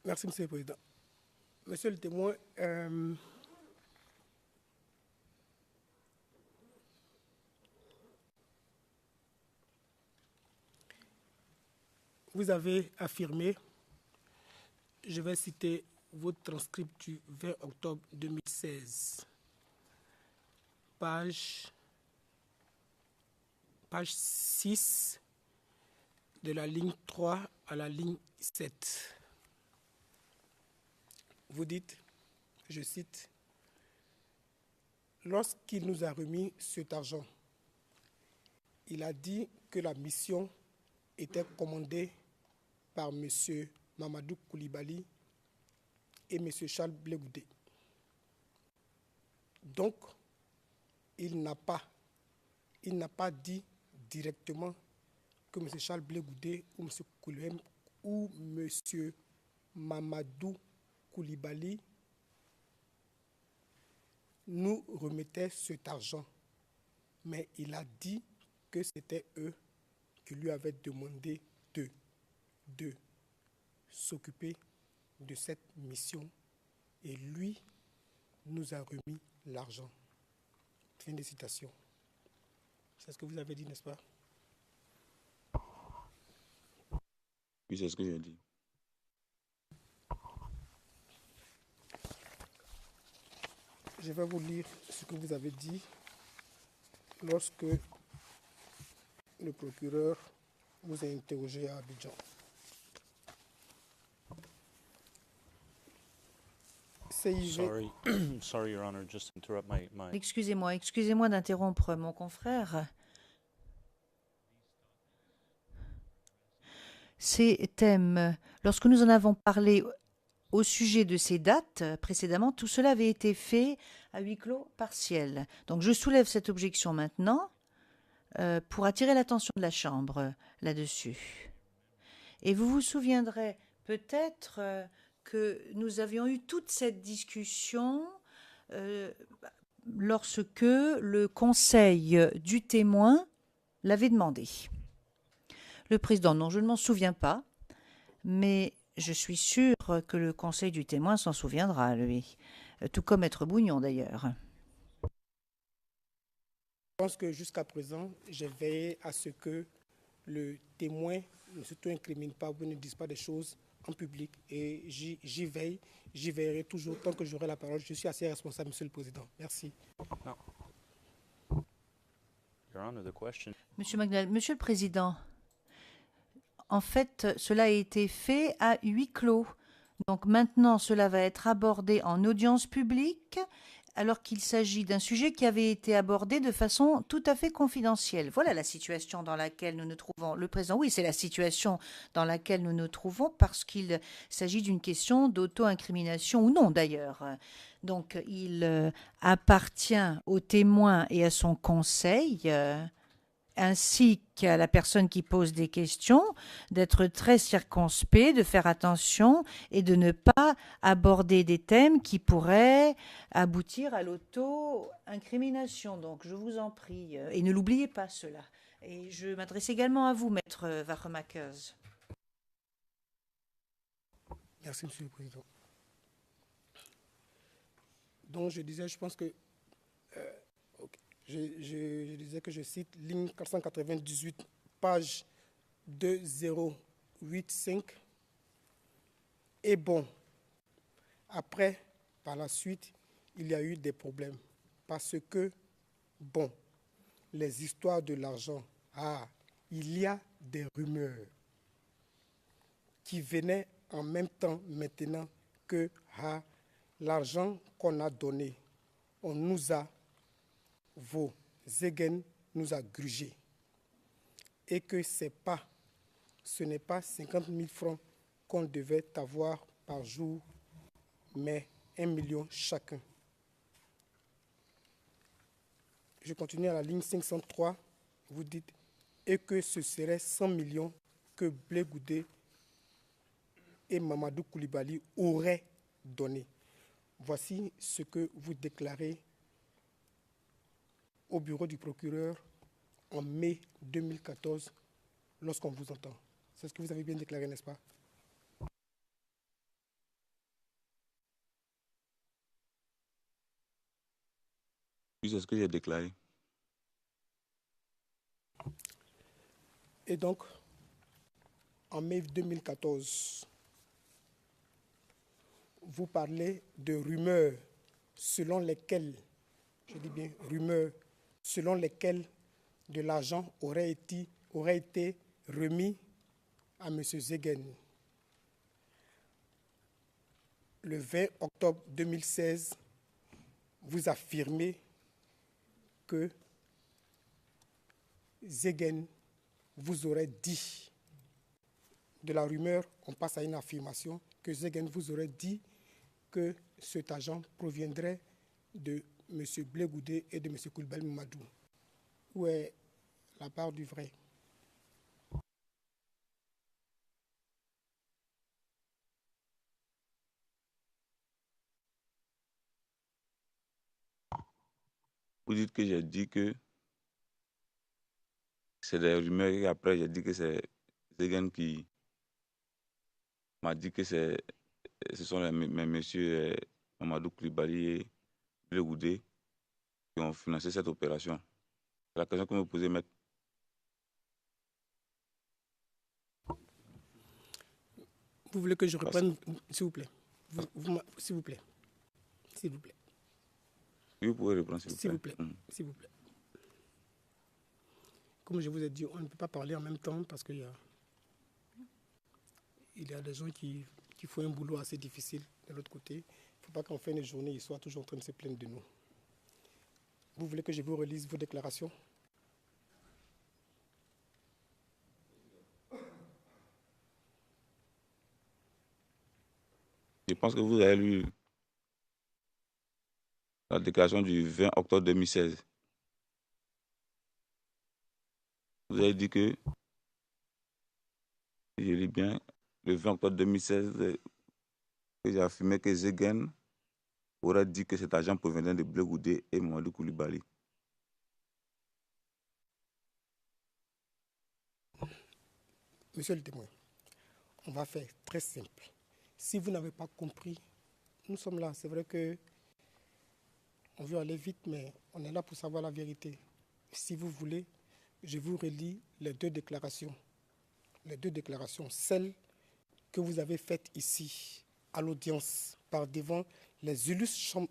Merci, Monsieur le Président. Monsieur le témoin, vous avez affirmé, je vais citer votre transcript du 20 octobre 2016, page 6, de la ligne 3 à la ligne 7. Vous dites, je cite, « Lorsqu'il nous a remis cet argent, il a dit que la mission était commandée par M. Mamadou Koulibaly et M. Charles Blé Goudé. Donc, il n'a pas dit directement que M. Charles Blé Goudé ou M. Koulibaly ou M. Mamadou Koulibaly nous remettait cet argent. Mais il a dit que c'était eux qui lui avaient demandé de s'occuper de cette mission et lui nous a remis l'argent. » Fin de citation. C'est ce que vous avez dit, n'est-ce pas? Oui, c'est ce que j'ai dit. Je vais vous lire ce que vous avez dit lorsque le procureur vous a interrogé à Abidjan. Sorry, sorry, Your Honor, just interrupt my... Excusez-moi d'interrompre mon confrère. Ces thèmes, lorsque nous en avons parlé au sujet de ces dates précédemment, tout cela avait été fait à huis clos partiel. Donc je soulève cette objection maintenant pour attirer l'attention de la Chambre là-dessus. Et vous vous souviendrez peut-être que nous avions eu toute cette discussion lorsque le conseil du témoin l'avait demandé. Le président, non, je ne m'en souviens pas, mais je suis sûre que le conseil du témoin s'en souviendra, lui, tout comme Maître Bougnon d'ailleurs. Je pense que jusqu'à présent, j'ai veillé à ce que le témoin ne s'auto-incrimine pas ou ne dise pas des choses en public et j'y veillerai toujours tant que j'aurai la parole. Je suis assez responsable, Monsieur le Président. Merci. No. Your Honor, the question... Monsieur Magnal, Monsieur le Président, en fait, cela a été fait à huis clos. Donc maintenant, cela va être abordé en audience publique, alors qu'il s'agit d'un sujet qui avait été abordé de façon tout à fait confidentielle. Voilà la situation dans laquelle nous nous trouvons. Le président, oui, c'est la situation dans laquelle nous nous trouvons parce qu'il s'agit d'une question d'auto-incrimination ou non d'ailleurs. Donc il appartient au témoin et à son conseil, ainsi qu'à la personne qui pose des questions, d'être très circonspect, de faire attention et de ne pas aborder des thèmes qui pourraient aboutir à l'auto-incrimination. Donc, je vous en prie, et ne l'oubliez pas cela. Et je m'adresse également à vous, Maître Vachemakers. Merci, Monsieur le Président. Donc, je disais, je pense que... Je disais que je cite ligne 498, page 2085. Et bon, après, par la suite, il y a eu des problèmes. Parce que, bon, les histoires de l'argent, il y a des rumeurs qui venaient en même temps maintenant que l'argent qu'on a donné, on nous a vos Zegen nous a grugé et que ce n'est pas 50 000 francs qu'on devait avoir par jour, mais 1 million chacun. Je continue à la ligne 503, vous dites, et que ce serait 100 millions que Blé Goudé et Mamadou Koulibaly auraient donné. Voici ce que vous déclarez au bureau du procureur en mai 2014 lorsqu'on vous entend. C'est ce que vous avez bien déclaré, n'est-ce pas? Oui, c'est ce que j'ai déclaré. Et donc, en mai 2014, vous parlez de rumeurs selon lesquelles, je dis bien rumeurs, selon lesquelles de l'argent aurait été remis à M. Zegen. Le 20 octobre 2016, vous affirmez que Zegen vous aurait dit, de la rumeur, on passe à une affirmation, que Zegen vous aurait dit que cet argent proviendrait de M. Blegoudé et de M. Koulibaly Mamadou. Où est la part du vrai? Vous dites que j'ai dit que c'est des rumeurs et après j'ai dit que c'est Zegen qui m'a dit que ce sont mes messieurs Mamadou Koulibaly et Blegoudé qui ont financé cette opération. C'est la question que vous me posez, maître. Vous voulez que je reprenne, s'il vous plaît? S'il vous plaît. S'il vous plaît. Oui, vous pouvez reprendre, s'il vous plaît. S'il vous plaît. S'il vous plaît. Comme je vous ai dit, on ne peut pas parler en même temps parce qu'il y a des gens qui font un boulot assez difficile de l'autre côté. Il ne faut pas qu'en fin de journée, ils soient toujours en train de se plaindre de nous. Vous voulez que je vous relise vos déclarations? Je pense que vous avez lu la déclaration du 20 octobre 2016. Vous avez dit que, si je lis bien, le 20 octobre 2016, que j'ai affirmé que Zegen aurait dit que cet argent provenait de Blegoudé et Mamadou Koulibaly. Monsieur le témoin, on va faire très simple. Si vous n'avez pas compris, nous sommes là. C'est vrai que on veut aller vite, mais on est là pour savoir la vérité. Si vous voulez, je vous relis les deux déclarations. Les deux déclarations, celles que vous avez faites ici, à l'audience, par devant les illustres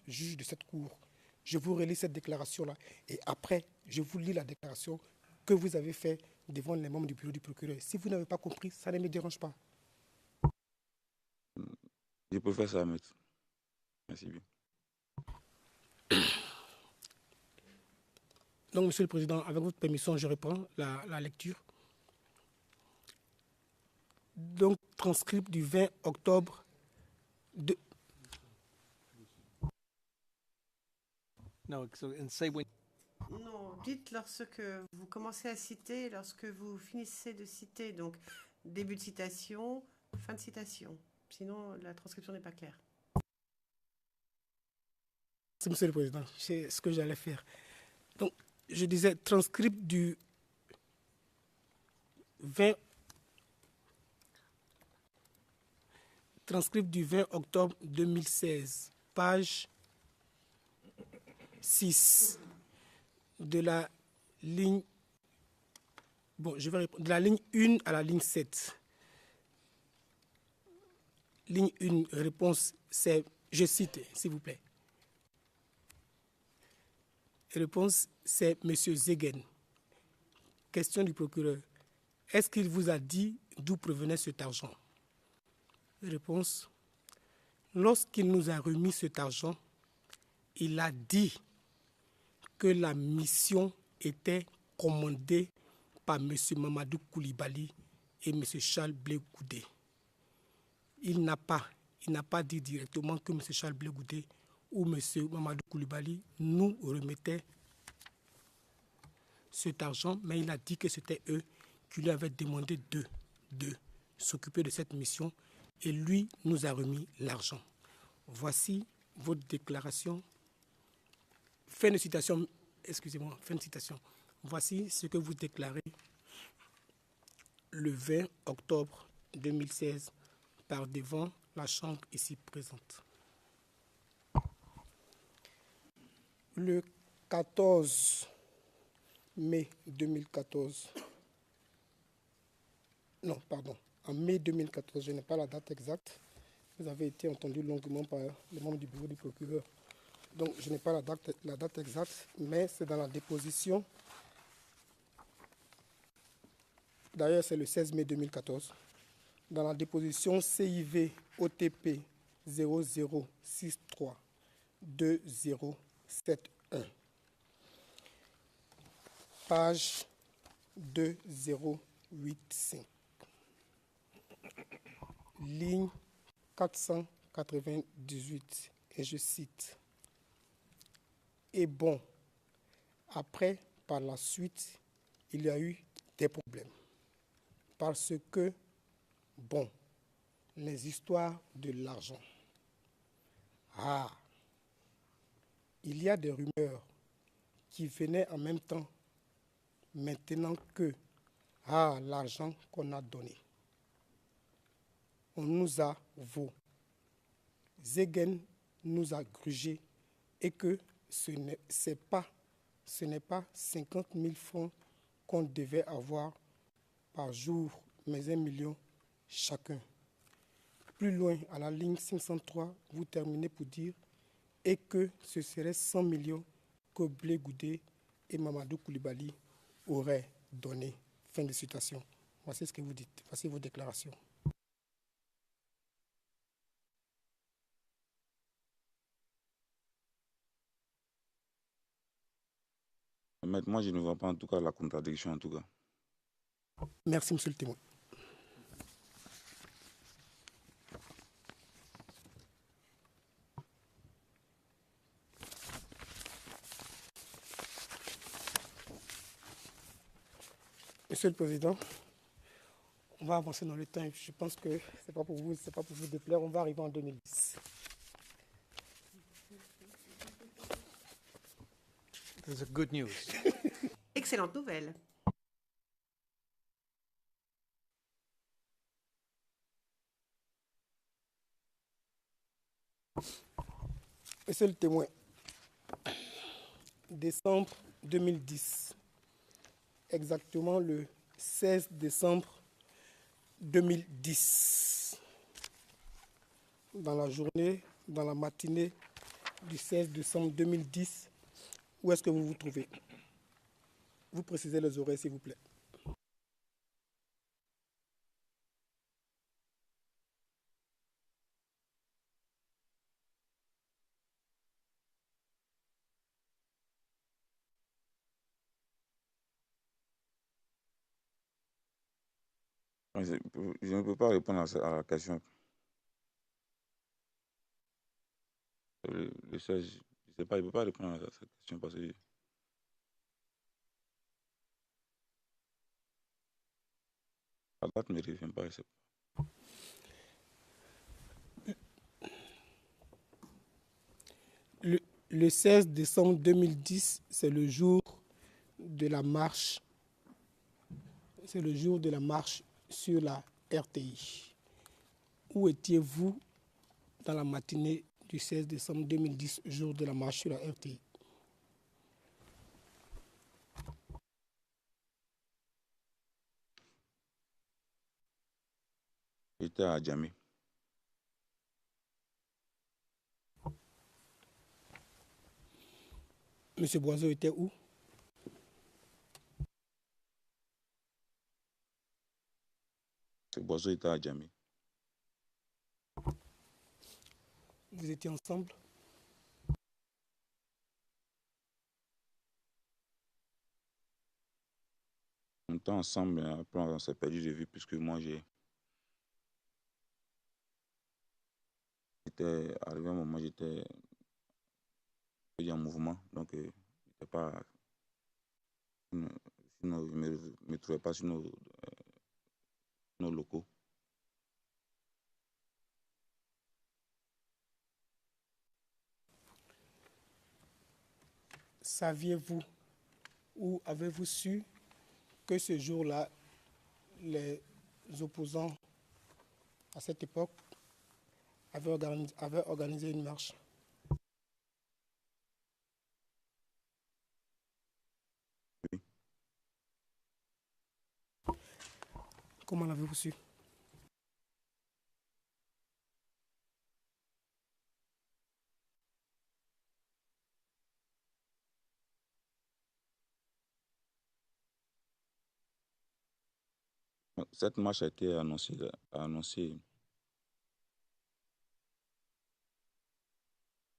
juges de cette cour. Je vous relis cette déclaration-là. Et après, je vous lis la déclaration que vous avez faite devant les membres du bureau du procureur. Si vous n'avez pas compris, ça ne me dérange pas. Je peux faire ça, maître. Merci bien. Donc, Monsieur le Président, avec votre permission, je reprends la lecture. Donc, transcript du 20 octobre de... No, so, and say when... Non, dites lorsque vous commencez à citer, lorsque vous finissez de citer, donc début de citation, fin de citation. Sinon, la transcription n'est pas claire. C'est Monsieur le Président, c'est ce que j'allais faire. Donc, je disais transcript du 20 octobre 2016, page 6, de la ligne, je vais répondre, de la ligne 1 à la ligne 7. Ligne 1, réponse, c'est, je cite, s'il vous plaît. Réponse, c'est M. Zegen. Question du procureur. Est-ce qu'il vous a dit d'où provenait cet argent? Réponse. Lorsqu'il nous a remis cet argent, il a dit que la mission était commandée par M. Mamadou Koulibaly et M. Charles Blegoudé. Il n'a pas dit directement que M. Charles Blegoudé ou M. Mamadou Koulibaly nous remettait cet argent, mais il a dit que c'était eux qui lui avaient demandé de s'occuper de cette mission et lui nous a remis l'argent. Voici votre déclaration. Fin de citation, excusez-moi, fin de citation. Voici ce que vous déclarez le 20 octobre 2016 par devant la Chambre ici présente. Le 14 mai 2014, non, pardon, en mai 2014, je n'ai pas la date exacte. Vous avez été entendu longuement par les membres du bureau du procureur. Donc, je n'ai pas la date exacte, mais c'est dans la déposition. D'ailleurs, c'est le 16 mai 2014. Dans la déposition CIV OTP 0063 2071, page 2085, ligne 498, et je cite: Et bon, après, par la suite, il y a eu des problèmes. Parce que, bon, les histoires de l'argent. Ah, il y a des rumeurs qui venaient en même temps, maintenant que, l'argent qu'on a donné. On nous a volé. Zegen nous a grugé et que ce n'est pas 50 000 francs qu'on devait avoir par jour, mais 1 million chacun. Plus loin, à la ligne 503, vous terminez pour dire et que ce serait 100 millions que Blé Goudé et Mamadou Koulibaly auraient donné. Fin de citation. Voici ce que vous dites. Voici vos déclarations. Mais moi, je ne vois pas en tout cas la contradiction en tout cas. Merci, monsieur le témoin. Monsieur le Président, on va avancer dans le temps. Je pense que ce n'est pas pour vous déplaire. On va arriver en 2010. That's a good news. Excellente nouvelle. Monsieur le témoin, décembre 2010, exactement le 16 décembre 2010, dans la journée, dans la matinée du 16 décembre 2010, où est-ce que vous vous trouvez? Vous précisez les horaires, s'il vous plaît. Je ne peux pas répondre à la question. Le 16, je ne sais pas, je ne peux pas répondre à cette question parce que la date ne me revient pas. Je sais pas. Le 16 décembre 2010, c'est le jour de la marche. C'est le jour de la marche sur la RTI. Où étiez-vous dans la matinée du 16 décembre 2010, jour de la marche sur la RTI? J'étais à Djamé. Monsieur Boiseau était où? Ce Boiseau était à Djamé. Vous étiez ensemble? On était ensemble, mais après on s'est perdu de vue puisque moi j'étais arrivé à un moment, j'étais en mouvement, donc j'étais pas, sinon, je ne me trouvais pas sur nos locaux. Saviez-vous ou avez-vous su que ce jour-là, les opposants à cette époque avaient organisé une marche? Comment l'avez-vous su? Cette marche a été annoncée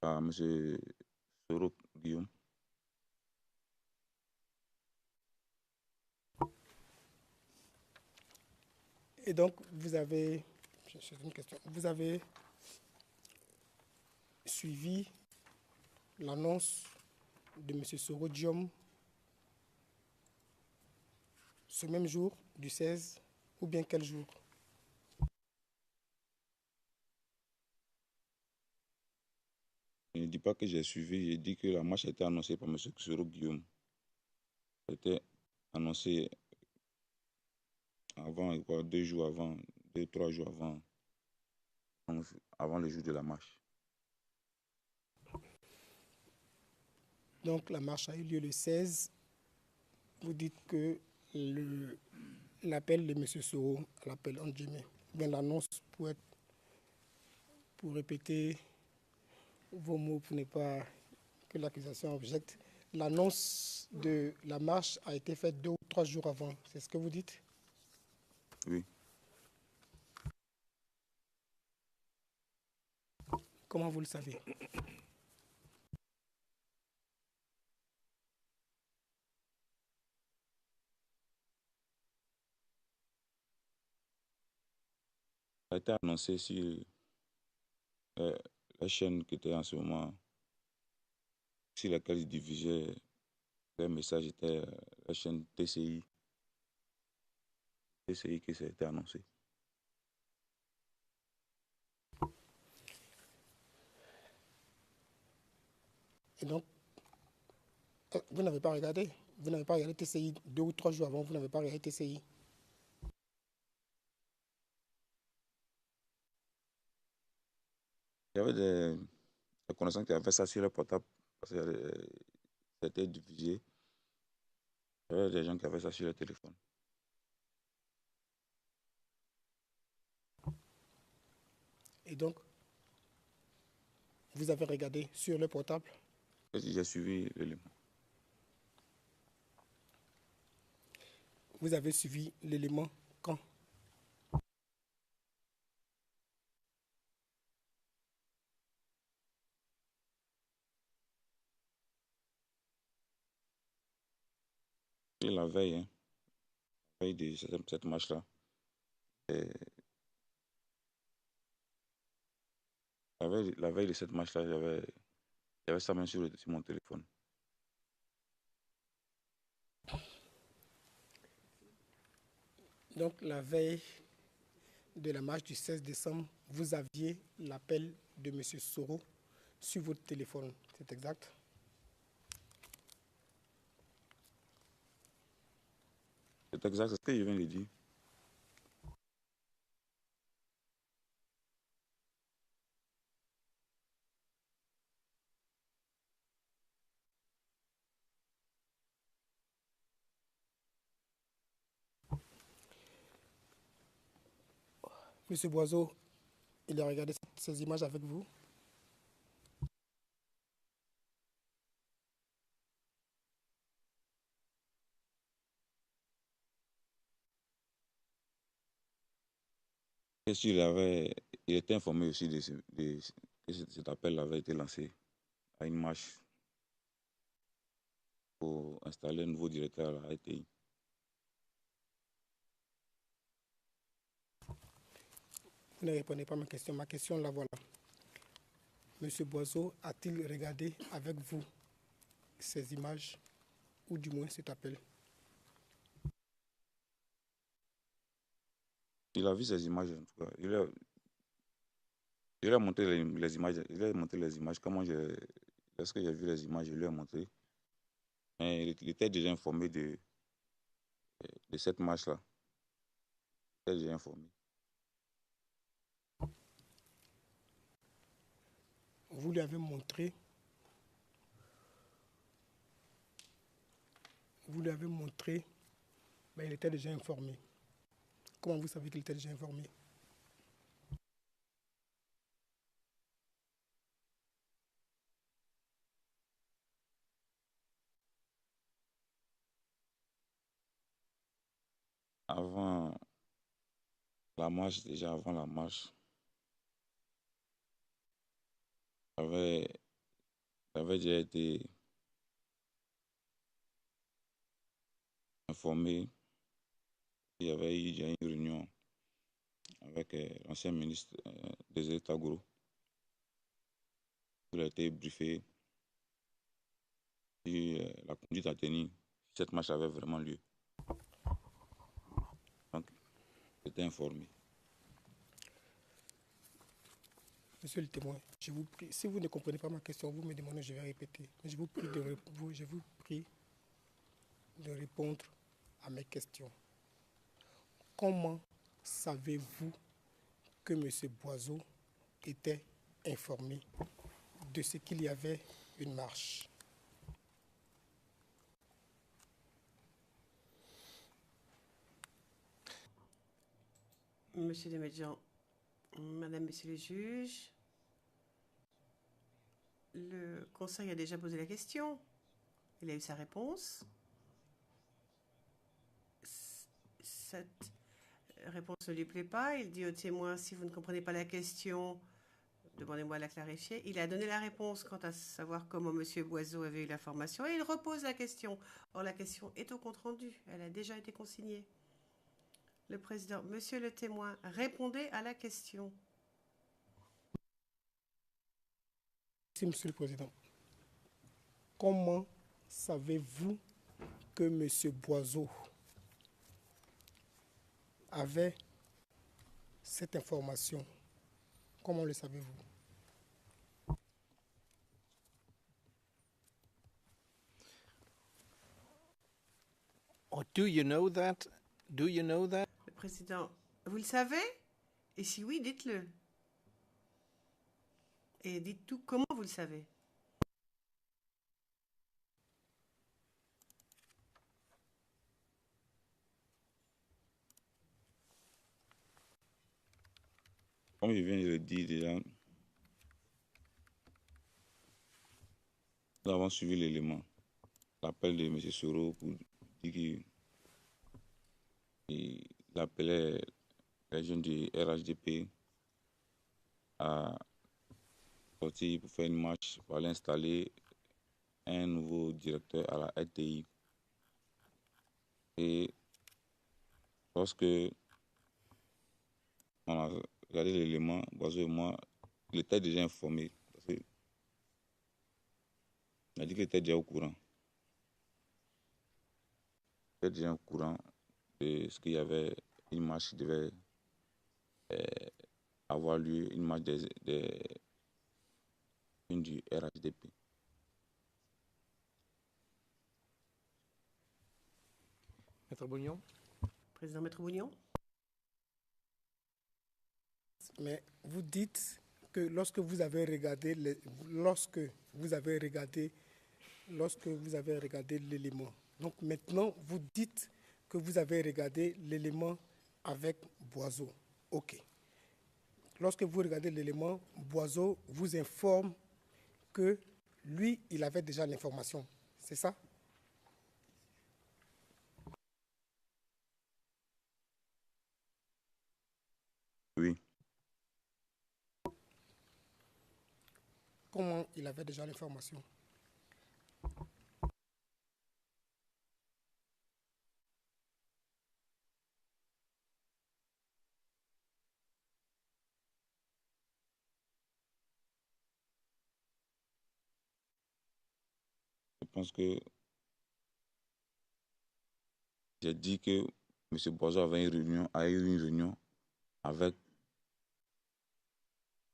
par M. Soro Guillaume. Et donc, j'ai une question. Vous avez suivi l'annonce de M. Soro Guillaume ce même jour, du 16, ou bien quel jour? Je ne dis pas que j'ai suivi, j'ai dit que la marche a été annoncée par M. Soro Guillaume. C'était annoncé avant, 2 jours avant, 3 jours avant le jour de la marche. Donc, la marche a eu lieu le 16. Vous dites que l'appel de M. Soro, l'appel en guillemets, bien l'annonce pour répéter vos mots, pour ne pas que l'accusation objecte, l'annonce de la marche a été faite 2 ou 3 jours avant. C'est ce que vous dites? Oui. Comment vous le savez? Ça a été annoncé sur la chaîne qui était en ce moment, sur laquelle ils diffusaient les messages, était la chaîne TCI que ça a été annoncé. Et donc, vous n'avez pas regardé? Vous n'avez pas regardé TCI 2 ou 3 jours avant, vous n'avez pas regardé TCI? Il y avait des connaissances qui avaient ça sur le portable, parce que c'était diffusé. Il y avait des gens qui avaient ça sur le téléphone. Et donc, vous avez regardé sur le portable? J'ai suivi l'élément. Vous avez suivi l'élément quand? Et la veille de cette marche-là, la veille de cette marche-là, j'avais ça même sur mon téléphone. Donc, la veille de la marche du 16 décembre, vous aviez l'appel de M. Soro sur votre téléphone, c'est exact? C'est exact, c'est ce que je viens de dire. Monsieur Boiseau, il a regardé ces images avec vous? Et il était informé aussi que cet appel avait été lancé à une marche pour installer un nouveau directeur à la ATI. Vous ne répondez pas à ma question. Ma question, la voilà. Monsieur Boiseau a-t-il regardé avec vous ces images, ou du moins cet appel? Il a vu ces images, en tout cas. Il a montré les images. Il a montré les images. Lorsque j'ai vu les images, je lui ai montré. Mais il était déjà informé de cette marche-là. Il était déjà informé. Vous lui avez montré, mais il était déjà informé. Comment vous savez qu'il était déjà informé? Avant la marche, déjà avant la marche, j'avais déjà été informé qu'il y avait eu déjà une réunion avec l'ancien ministre des États Gros. Il a été briefé et la conduite à tenir si cette marche avait vraiment lieu. Donc, j'étais informé. Monsieur le témoin, je vous prie, si vous ne comprenez pas ma question, vous me demandez, je vais répéter. Mais je vous prie de répondre à mes questions. Comment savez-vous que M. Boiseau était informé de ce qu'il y avait une marche? Monsieur Desmédian, Madame, Monsieur les juges, le Conseil a déjà posé la question. Il a eu sa réponse. Cette réponse ne lui plaît pas. Il dit au témoin, si vous ne comprenez pas la question, demandez-moi de la clarifier. Il a donné la réponse quant à savoir comment M. Boiseau avait eu l'information et il repose la question. Or, la question est au compte-rendu. Elle a déjà été consignée. Le président, Monsieur le témoin, répondez à la question. Merci, Monsieur le Président. Comment savez-vous que M. Boiseau avait cette information? Comment le savez-vous? Or do you know that? Do you know that? Le président, vous le savez? Et si oui, dites-le. Et dites tout comment vous le savez. Comme je viens de le dire déjà, nous avons suivi l'élément, l'appel de M. Soro pour dire qu'il appelait les jeunes du RHDP à sortir pour faire une marche pour aller installer un nouveau directeur à la RTI. Et lorsque on a regardé l'élément, Boiseau et moi, il était déjà informé. Il a dit qu'il était déjà au courant. Il était déjà au courant de ce qu'il y avait une marche qui devait avoir lieu, une marche du RHDP. Maître Bougnon? Président Maître Bougnon? Mais vous dites que lorsque vous avez regardé l'élément, donc maintenant vous dites que vous avez regardé l'élément avec Boiseau. Ok. Lorsque vous regardez l'élément, Boiseau vous informe que lui, il avait déjà l'information. C'est ça? Oui. Comment il avait déjà l'information? Je pense que j'ai dit que M. Boiseau avait eu une réunion avec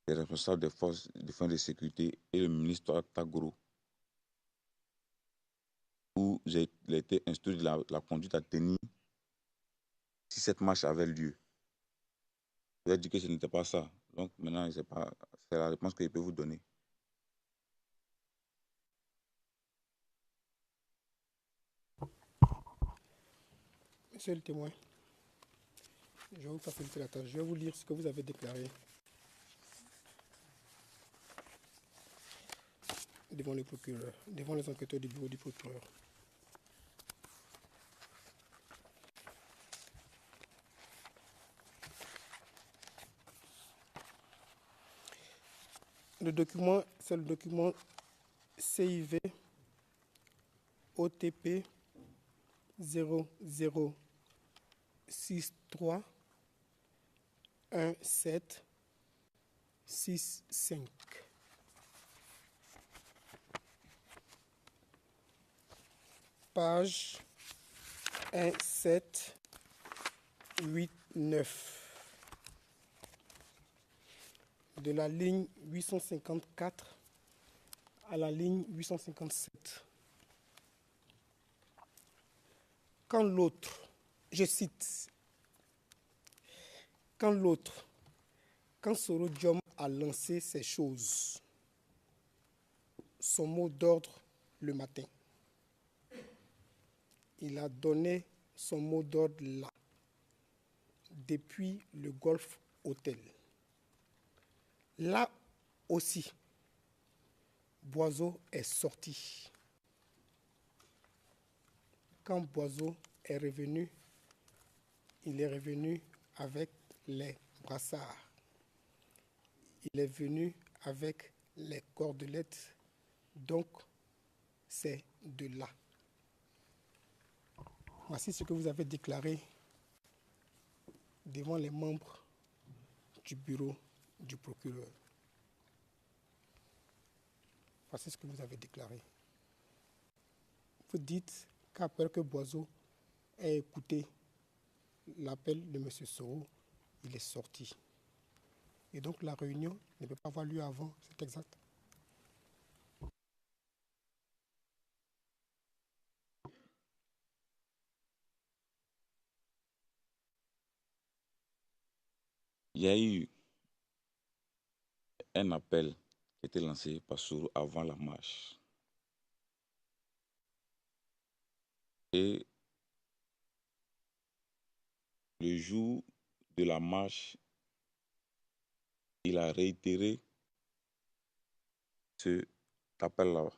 les responsables des forces de défense et de sécurité et le ministre Tagoro, où il a été instruit de la conduite à tenir si cette marche avait lieu. Vous avez dit que ce n'était pas ça. Donc maintenant, c'est la réponse qu'il peut vous donner. Monsieur le témoin, Je vais vous faciliter la tâche. Je vais vous lire ce que vous avez déclaré devant le procureur, devant les enquêteurs du bureau du procureur. Le document, c'est le document CIV OTP 0063 1765. Page 1789. De la ligne 854 à la ligne 857. Quand l'autre, je cite, quand Soro Diom a lancé ces choses, son mot d'ordre le matin, il a donné son mot d'ordre là, depuis le Golf Hotel. Là aussi, Boiseau est sorti. Quand Boiseau est revenu, il est revenu avec les brassards. Il est venu avec les cordelettes. Donc, c'est de là. Voici ce que vous avez déclaré devant les membres du bureau du procureur. Voici ce que vous avez déclaré. Vous dites qu'après que Boiseau ait écouté l'appel de M. Soro, il est sorti. Et donc la réunion ne peut pas avoir lieu avant, c'est exact? Il y a eu un appel qui a été lancé par Soro avant la marche. Et le jour de la marche, il a réitéré cet appel-là.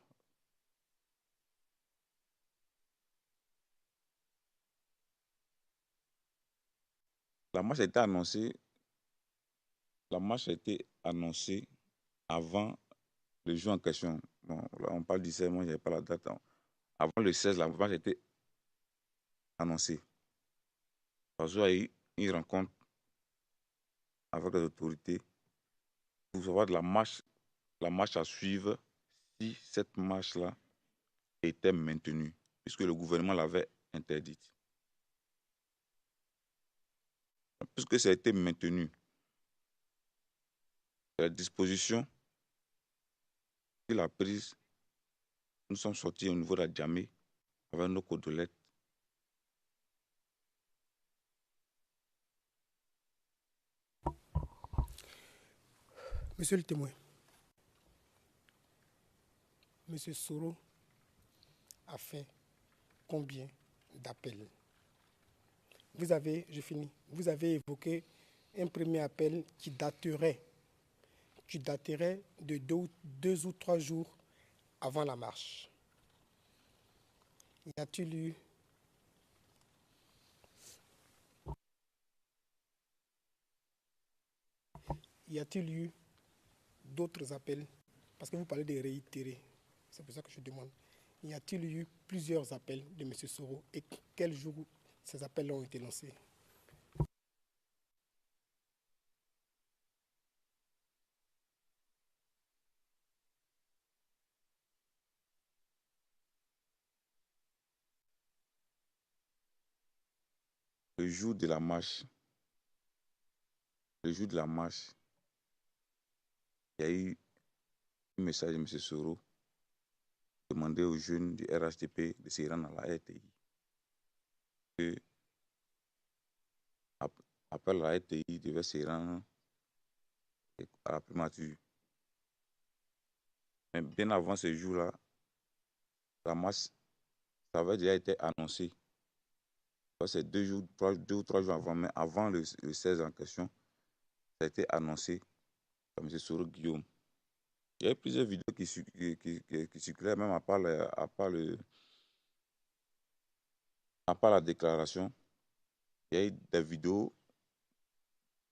La marche a été annoncée avant le jour en question. Bon, là, on parle du 16, moi, je n'avais pas la date. Avant le 16, la marche a été annoncée. Boiseau a eu une rencontre avec les autorités pour savoir de la marche à suivre si cette marche-là était maintenue, puisque le gouvernement l'avait interdite. Puisque ça a été maintenu, la disposition qu'il a prise, nous sommes sortis au niveau de la Djamé avec nos cordelettes. Monsieur le témoin, M. Soro a fait combien d'appels? Vous avez évoqué un premier appel qui daterait de 2 ou 3 jours avant la marche. Y a-t-il eu d'autres appels? Parce que vous parlez de réitérer. C'est pour ça que je demande. Y a-t-il eu plusieurs appels de M. Soro et quel jour ces appels ont été lancés? Le jour de la marche, il y a eu un message de M. Soro demandé aux jeunes du RHDP de se rendre à la RTI. Après la RTI, devait se rendre à la primature. Mais bien avant ce jour-là, la marche, ça avait déjà été annoncé c'est 2 ou 3 jours avant, mais avant le 16 en question, ça a été annoncé par M. Soro Guillaume. Il y a eu plusieurs vidéos qui circulaient, même à part la déclaration. Il y a eu des vidéos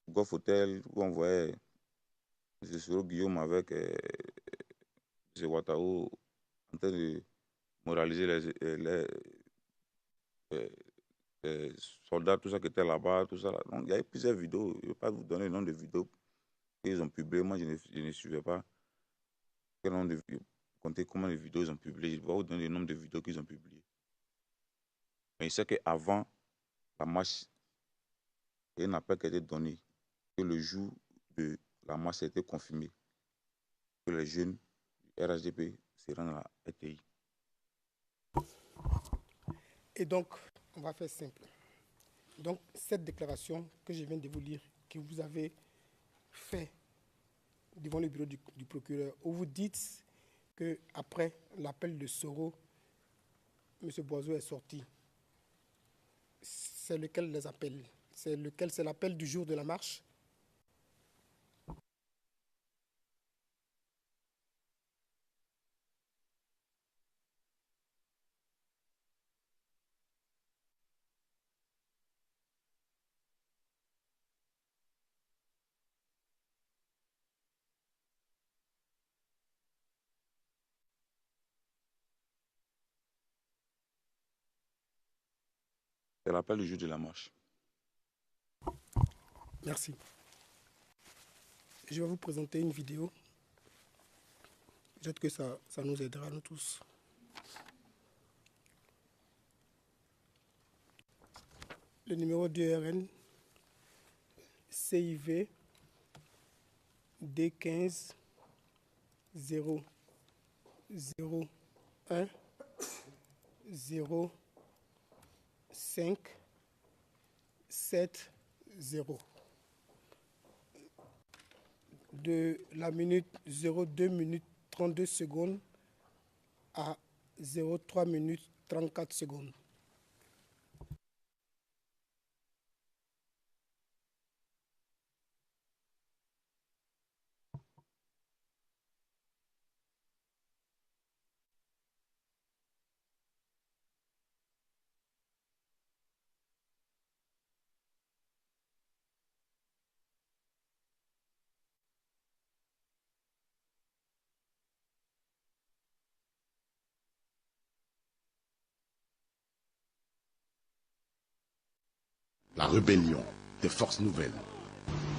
Golf Hotel où on voyait M. Soro Guillaume avec M. Ouattao en train de moraliser les soldats, tout ça qui était là-bas, tout ça. Donc, il y a eu plusieurs vidéos. Je ne vais pas vous donner le nom de vidéos qu'ils ont publiées. Moi, je ne suivais pas quel nombre de compter combien de vidéos ils ont publiées. Je vais vous donner le nombre de vidéos qu'ils ont publiées. Mais je sais qu'avant la marche, il y a un appel qui a été donné que le jour de la marche a été confirmé que les jeunes du RHDP se rendent à la RTI. Et donc, on va faire simple. Donc, cette déclaration que je viens de vous lire, que vous avez fait devant le bureau du procureur, où vous dites qu'après l'appel de Soro, M. Boiseau est sorti. C'est lequel les appels? C'est l'appel du jour de la marche? C'est l'appel du jour de la marche. Merci. Je vais vous présenter une vidéo. Peut-être que ça nous aidera, nous tous. Le numéro d'URN CIV D15 0 0 1 0 5 7 0. De la minute 02 minutes 32 secondes à 03 minutes 34 secondes. La rébellion des forces nouvelles.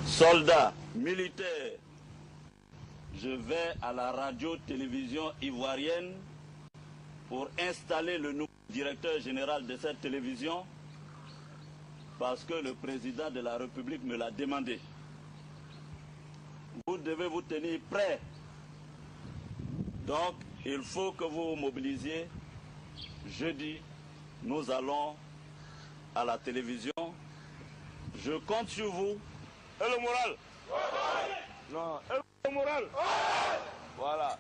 Soldats, militaires, je vais à la radio-télévision ivoirienne pour installer le nouveau directeur général de cette télévision parce que le président de la République me l'a demandé. Vous devez vous tenir prêts. Donc, il faut que vous vous mobilisiez. Jeudi, nous allons à la télévision. Je compte sur vous. Et le moral? Non, et le moral? Voilà.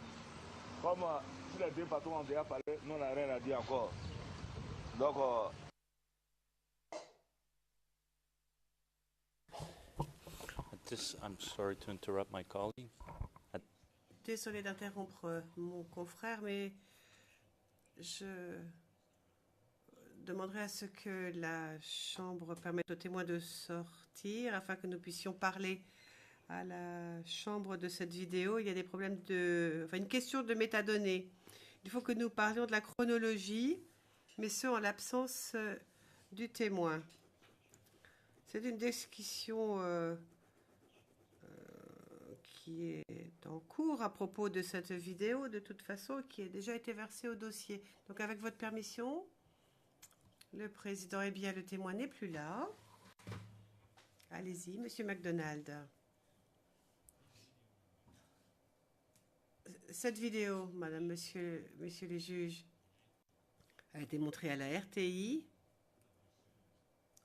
Comme si les deux patrons ont déjà parlé, nous on n'a rien à dire encore. Donc, I'm sorry to interrupt my colleague. Désolé d'interrompre mon confrère, mais je demanderai à ce que la Chambre permette aux témoins de sortir afin que nous puissions parler à la Chambre de cette vidéo. Il y a des problèmes une question de métadonnées. Il faut que nous parlions de la chronologie, mais ce en l'absence du témoin. C'est une discussion qui est en cours à propos de cette vidéo, de toute façon, qui a déjà été versée au dossier. Donc, avec votre permission, le président, eh bien, le témoin n'est plus là. Allez-y, Monsieur MacDonald. Cette vidéo, Madame, Monsieur les juges, a été montrée à la RTI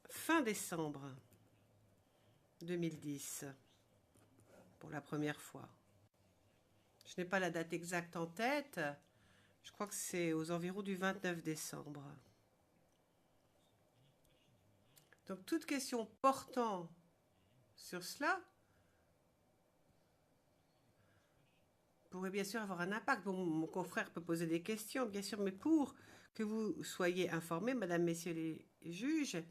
fin décembre 2010, pour la première fois. Je n'ai pas la date exacte en tête. Je crois que c'est aux environs du 29 décembre. Donc, toute question portant sur cela pourrait bien sûr avoir un impact. Bon, mon confrère peut poser des questions, bien sûr, mais pour que vous soyez informés, Madame, Messieurs les juges,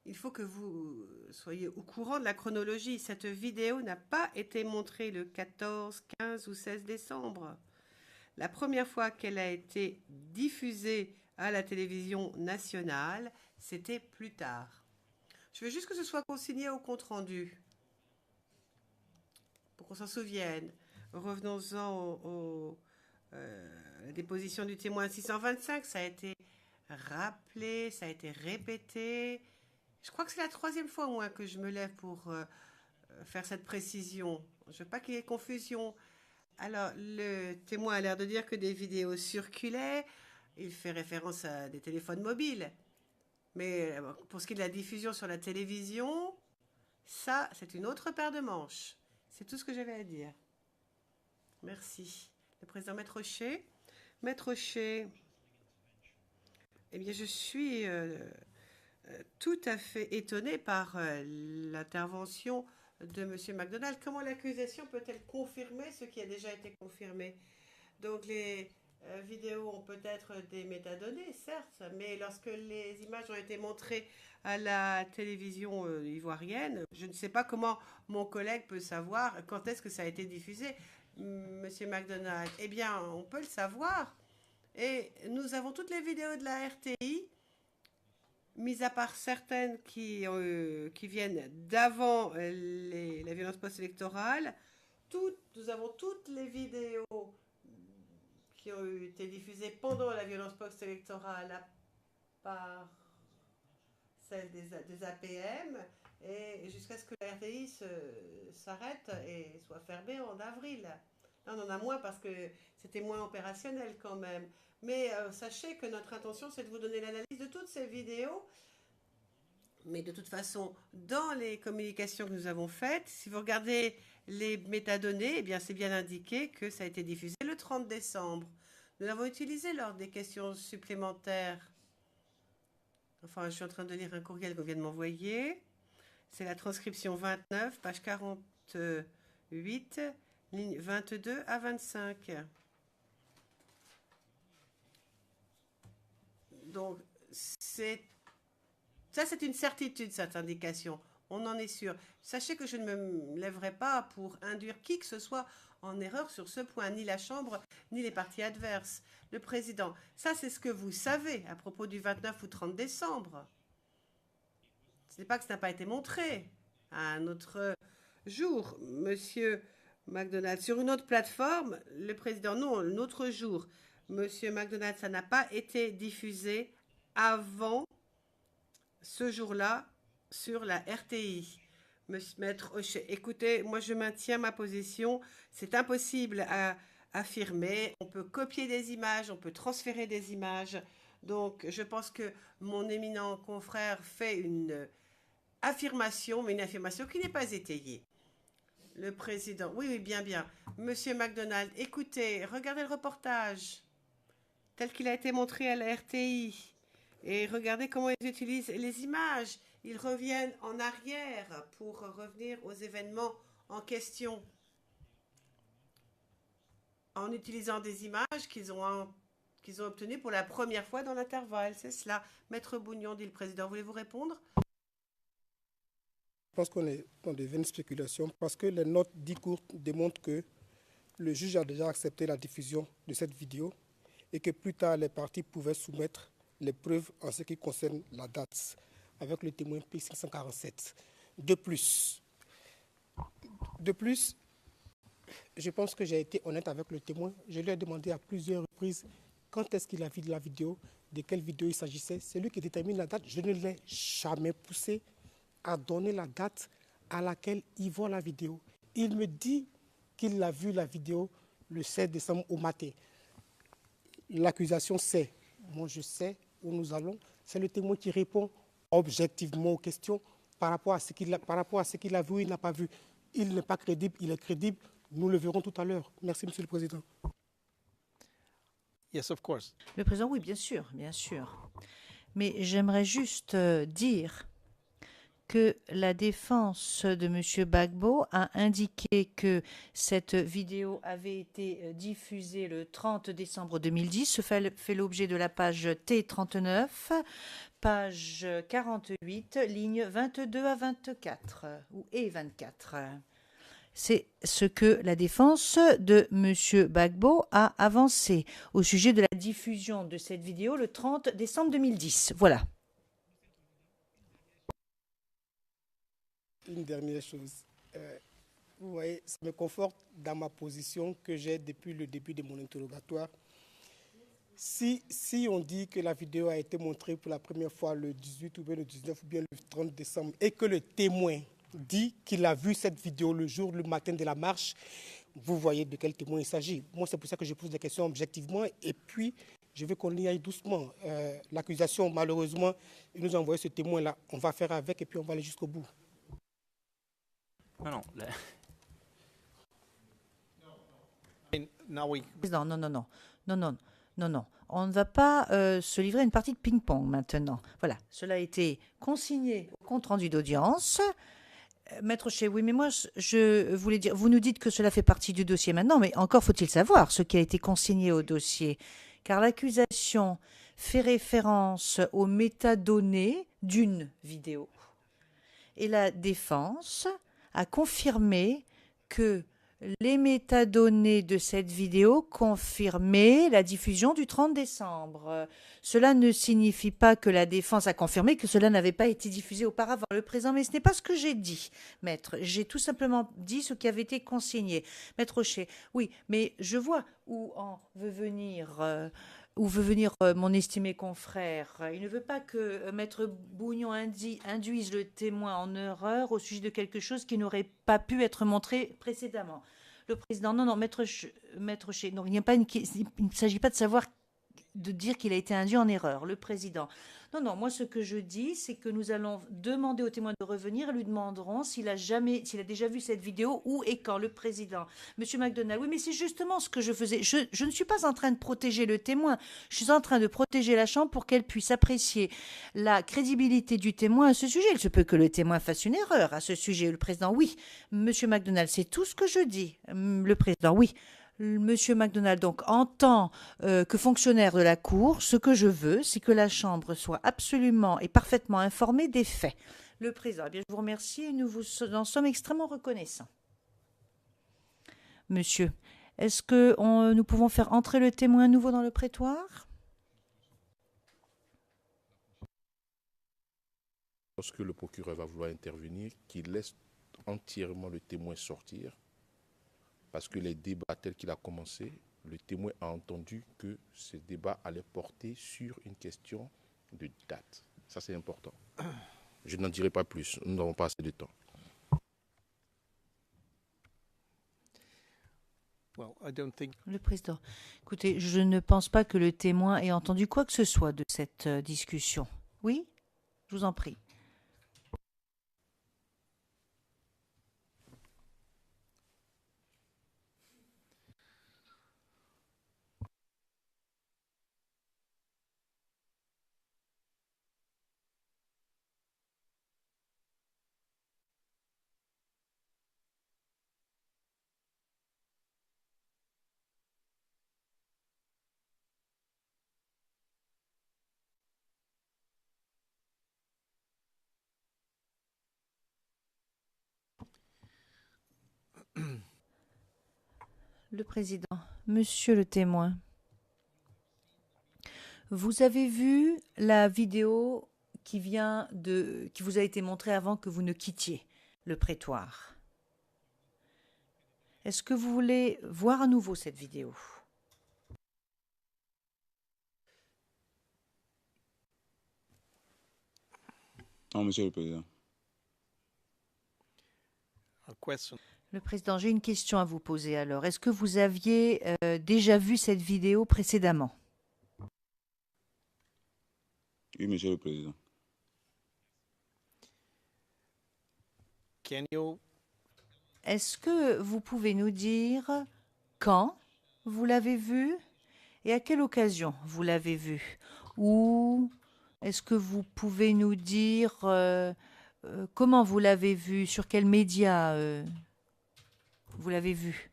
il faut que vous soyez au courant de la chronologie. Cette vidéo n'a pas été montrée le 14, 15 ou 16 décembre. La première fois qu'elle a été diffusée à la télévision nationale, c'était plus tard. Je veux juste que ce soit consigné au compte-rendu, pour qu'on s'en souvienne. Revenons-en à la déposition du témoin 625. Ça a été rappelé, ça a été répété. Je crois que c'est la 3e fois au moins que je me lève pour faire cette précision. Je ne veux pas qu'il y ait confusion. Alors, le témoin a l'air de dire que des vidéos circulaient. Il fait référence à des téléphones mobiles. Mais pour ce qui est de la diffusion sur la télévision, ça, c'est une autre paire de manches. C'est tout ce que j'avais à dire. Merci. Le président Maître Rocher. Maître Rocher, eh bien, je suis tout à fait étonné par l'intervention de M. McDonald. Comment l'accusation peut-elle confirmer ce qui a déjà été confirmé? Donc, les vidéos ont peut-être des métadonnées, certes, mais lorsque les images ont été montrées à la télévision ivoirienne, je ne sais pas comment mon collègue peut savoir quand est-ce que ça a été diffusé, Monsieur McDonald. Eh bien, on peut le savoir. Et nous avons toutes les vidéos de la RTI, mis à part certaines qui viennent d'avant la violence post-électorale. Nous avons toutes les vidéos qui ont été diffusées pendant la violence post-électorale, à part celle des APM, et jusqu'à ce que la RTI s'arrête et soit fermée en avril. Là, on en a moins parce que c'était moins opérationnel quand même. Mais sachez que notre intention, c'est de vous donner l'analyse de toutes ces vidéos. Mais de toute façon, dans les communications que nous avons faites, si vous regardez les métadonnées, eh bien, c'est bien indiqué que ça a été diffusé le 30 décembre. Nous l'avons utilisé lors des questions supplémentaires. Enfin, je suis en train de lire un courriel qu'on vient de m'envoyer. C'est la transcription 29, page 48, ligne 22 à 25. Donc, c'est une certitude, cette indication. On en est sûr. Sachez que je ne me lèverai pas pour induire qui que ce soit en erreur sur ce point, ni la Chambre, ni les partis adverses. Le président, ça c'est ce que vous savez à propos du 29 ou 30 décembre. Ce n'est pas que ça n'a pas été montré à un autre jour, Monsieur McDonald. Sur une autre plateforme, le président, non, un autre jour. Monsieur McDonald, ça n'a pas été diffusé avant ce jour-là sur la RTI. Maître Rocher, écoutez, moi je maintiens ma position. C'est impossible à affirmer. On peut copier des images, on peut transférer des images. Donc je pense que mon éminent confrère fait une affirmation, mais une affirmation qui n'est pas étayée. Le président, oui, bien. Monsieur McDonald, écoutez, regardez le reportage tel qu'il a été montré à la RTI. Et regardez comment ils utilisent les images. Ils reviennent en arrière pour revenir aux événements en question. En utilisant des images qu'ils ont obtenues pour la première fois dans l'intervalle. C'est cela. Maître Bougnon, dit le président. Voulez-vous répondre? Je pense qu'on est dans des vaines spéculations parce que les notes dites courtes démontrent que le juge a déjà accepté la diffusion de cette vidéo et que plus tard, les parties pouvaient soumettre les preuves en ce qui concerne la date avec le témoin P547. De plus, je pense que j'ai été honnête avec le témoin. Je lui ai demandé à plusieurs reprises quand est-ce qu'il a vu la vidéo, de quelle vidéo il s'agissait. C'est lui qui détermine la date. Je ne l'ai jamais poussé à donner la date à laquelle il voit la vidéo. Il me dit qu'il a vu la vidéo le 16 décembre au matin. L'accusation sait, moi je sais où nous allons. C'est le témoin qui répond objectivement aux questions par rapport à ce qu'il a vu ou il n'a pas vu. Il n'est pas crédible, il est crédible. Nous le verrons tout à l'heure. Merci, Monsieur le Président. Yes, of course. Le président, oui, bien sûr. Mais j'aimerais juste dire que la défense de M. Gbagbo a indiqué que cette vidéo avait été diffusée le 30 décembre 2010. Ce fait l'objet de la page T39, page 48, lignes 22 à 24 et 24. C'est ce que la défense de M. Gbagbo a avancé au sujet de la diffusion de cette vidéo le 30 décembre 2010. Voilà. Une dernière chose. Vous voyez, ça me conforte dans ma position que j'ai depuis le début de mon interrogatoire. Si on dit que la vidéo a été montrée pour la première fois le 18 ou bien le 19 ou bien le 30 décembre et que le témoin dit qu'il a vu cette vidéo le matin de la marche, vous voyez de quel témoin il s'agit. Moi, c'est pour ça que je pose des questions objectivement et puis je veux qu'on y aille doucement. L'accusation, malheureusement, il nous a envoyé ce témoin-là. On va faire avec et puis on va aller jusqu'au bout. Non, non. Non. On ne va pas se livrer à une partie de ping-pong maintenant. Voilà, cela a été consigné au compte-rendu d'audience. Maître Shea, oui, mais moi, je voulais dire, vous nous dites que cela fait partie du dossier maintenant, mais encore faut-il savoir ce qui a été consigné au dossier, car l'accusation fait référence aux métadonnées d'une vidéo. Et la défense a confirmé que les métadonnées de cette vidéo confirmaient la diffusion du 30 décembre. Cela ne signifie pas que la défense a confirmé que cela n'avait pas été diffusé auparavant. Le président, mais ce n'est pas ce que j'ai dit, maître. J'ai tout simplement dit ce qui avait été consigné. Maître Shea, oui, mais je vois où veut venir mon estimé confrère. Il ne veut pas que Maître Bougnon induise le témoin en erreur au sujet de quelque chose qui n'aurait pas pu être montré précédemment. Le président, non, Maître Shea, non, il ne s'agit pas de dire qu'il a été induit en erreur. Le président, non, moi ce que je dis, c'est que nous allons demander au témoin de revenir et lui demanderons s'il a déjà vu cette vidéo, où et quand. Le président, Monsieur McDonald, oui, mais c'est justement ce que je faisais. Je ne suis pas en train de protéger le témoin, je suis en train de protéger la Chambre pour qu'elle puisse apprécier la crédibilité du témoin à ce sujet. Il se peut que le témoin fasse une erreur à ce sujet. Le président, oui. Monsieur McDonald, c'est tout ce que je dis. Le président, oui. Monsieur McDonald, donc, en tant que fonctionnaire de la Cour, ce que je veux, c'est que la Chambre soit absolument et parfaitement informée des faits. Le président, eh bien, je vous remercie et nous vous en sommes extrêmement reconnaissants. Monsieur, est-ce que nous pouvons faire entrer le témoin à nouveau dans le prétoire? Lorsque le procureur va vouloir intervenir, qu'il laisse entièrement le témoin sortir. Parce que les débats tels qu'il a commencé, le témoin a entendu que ce débat allait porter sur une question de date. Ça, c'est important. Je n'en dirai pas plus. Nous n'avons pas assez de temps. Le président, écoutez, je ne pense pas que le témoin ait entendu quoi que ce soit de cette discussion. Oui? Je vous en prie. Le président, monsieur le témoin, vous avez vu la vidéo qui vous a été montrée avant que vous ne quittiez le prétoire. Est-ce que vous voulez voir à nouveau cette vidéo? Non, monsieur le président. Le président, j'ai une question à vous poser alors. Est-ce que vous aviez déjà vu cette vidéo précédemment? Oui, monsieur le président. Est-ce que vous pouvez nous dire quand vous l'avez vu et à quelle occasion vous l'avez vu? Ou est-ce que vous pouvez nous dire comment vous l'avez vu? Sur quels médias vous l'avez vu?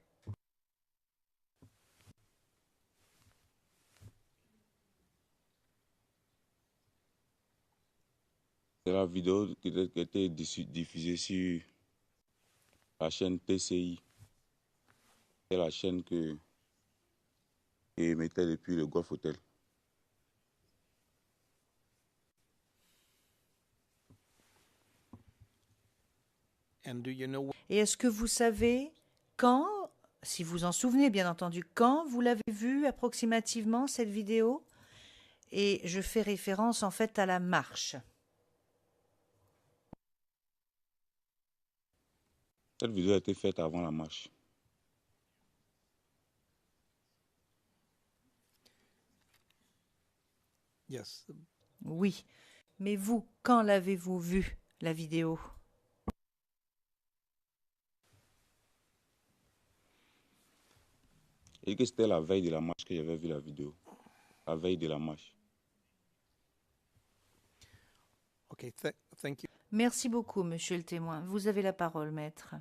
C'est la vidéo qui a été diffusée sur la chaîne TCI. C'est la chaîne qui émettait depuis le Golf Hotel. And do you know Et est-ce que vous savez quand, si vous en souvenez bien entendu, quand vous l'avez vue approximativement cette vidéo? Et je fais référence en fait à la marche. Cette vidéo a été faite avant la marche. Yes. Oui. Mais vous, quand l'avez-vous vue, la vidéo? Et que c'était la veille de la marche que j'avais vu la vidéo. La veille de la marche. Okay, thank you, Merci beaucoup, monsieur le témoin. Vous avez la parole, maître.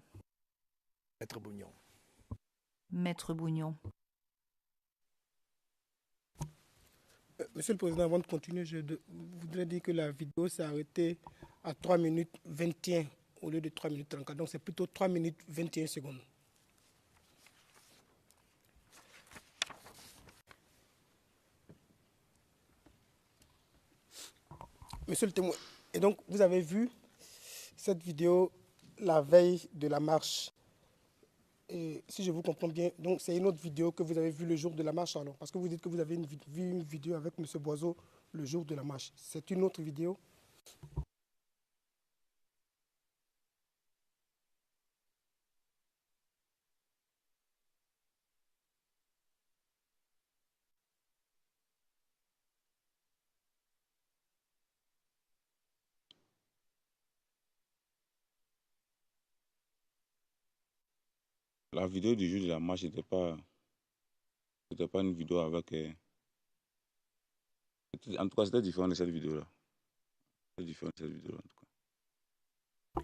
Maître Bougnon. Maître Bougnon. Monsieur le Président, avant de continuer, voudrais dire que la vidéo s'est arrêtée à 3 minutes 21 au lieu de 3 minutes 34. Donc c'est plutôt 3 minutes 21 secondes. Monsieur le témoin, et donc vous avez vu cette vidéo la veille de la marche. Et si je vous comprends bien, donc c'est une autre vidéo que vous avez vue le jour de la marche alors, parce que vous dites que vous avez vu une vidéo avec M. Boiseau le jour de la marche. C'est une autre vidéo? La vidéo du jour de la marche n'était pas une vidéo avec... en tout cas, c'était différent de cette vidéo-là. C'était différent de cette vidéo-là, en tout cas.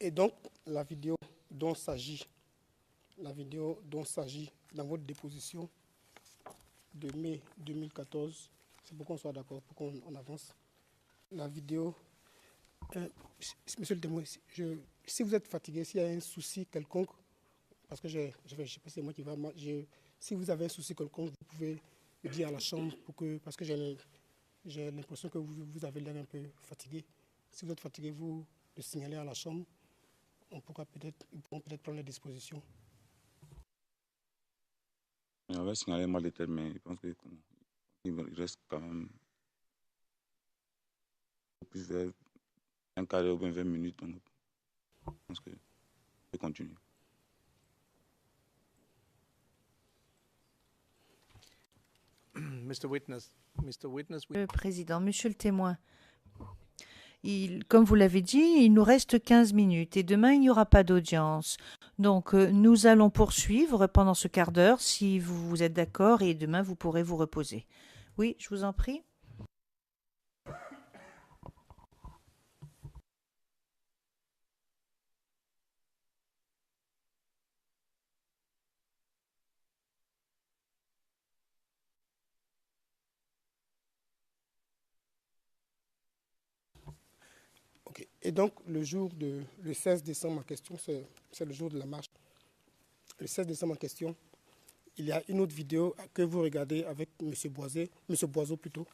Et donc, la vidéo dont s'agit dans votre déposition de mai 2014, c'est pour qu'on soit d'accord, pour qu'on avance. La vidéo, monsieur le témoin, si vous êtes fatigué, s'il y a un souci quelconque, parce que je sais pas si c'est moi qui va, si vous avez un souci quelconque, vous pouvez le dire à la chambre, parce que j'ai l'impression que vous avez l'air un peu fatigué. Si vous êtes fatigué, vous le signalez à la chambre. Ils pourront peut-être prendre les dispositions. On avait signalé mal de tête, mais je pense qu'il reste quand même plus vers un quart d'heure ou bien 20 minutes. Donc, je pense que je vais continuer. Mr. Witness, Le président, monsieur le témoin, comme vous l'avez dit, il nous reste 15 minutes et demain, il n'y aura pas d'audience. Donc, nous allons poursuivre pendant ce quart d'heure si vous êtes d'accord et demain, vous pourrez vous reposer. Oui, je vous en prie. Ok. Et donc, le 16 décembre en question, c'est le jour de la marche. Le 16 décembre en question, il y a une autre vidéo que vous regardez avec M. Boiseau plutôt.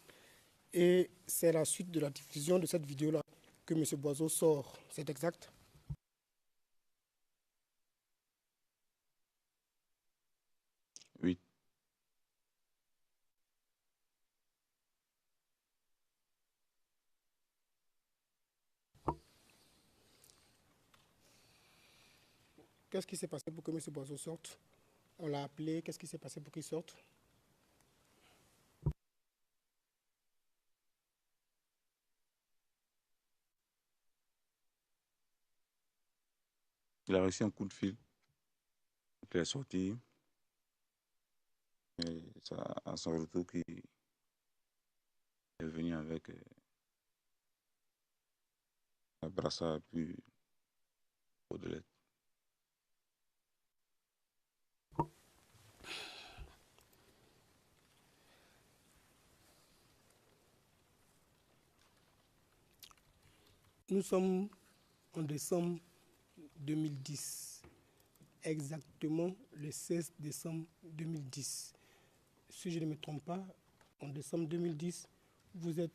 Et c'est la suite de la diffusion de cette vidéo-là que M. Boiseau sort. C'est exact? Oui. Qu'est-ce qui s'est passé pour que M. Boiseau sorte? On l'a appelé. Qu'est-ce qui s'est passé pour qu'il sorte? Il a reçu un coup de fil. Il est sorti. Et à son retour, qui est venu avec un brassard puis au de lettres. Nous sommes en décembre 2010, exactement le 16 décembre 2010. Si je ne me trompe pas, en décembre 2010, vous êtes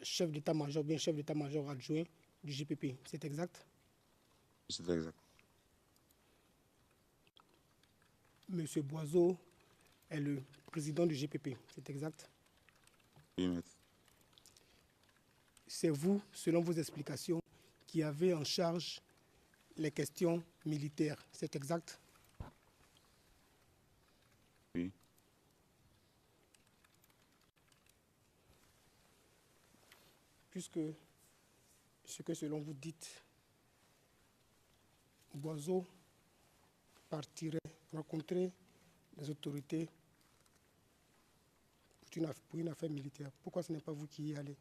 chef d'état-major, bien chef d'état-major adjoint du GPP. C'est exact? C'est exact. Monsieur Boiseau est le président du GPP. C'est exact? Oui, maître. C'est vous, selon vos explications, qui avez en charge les questions militaires. C'est exact? Oui. Puisque ce que selon vous dites, Boiseau partirait rencontrer les autorités pour une affaire militaire. Pourquoi ce n'est pas vous qui y allez?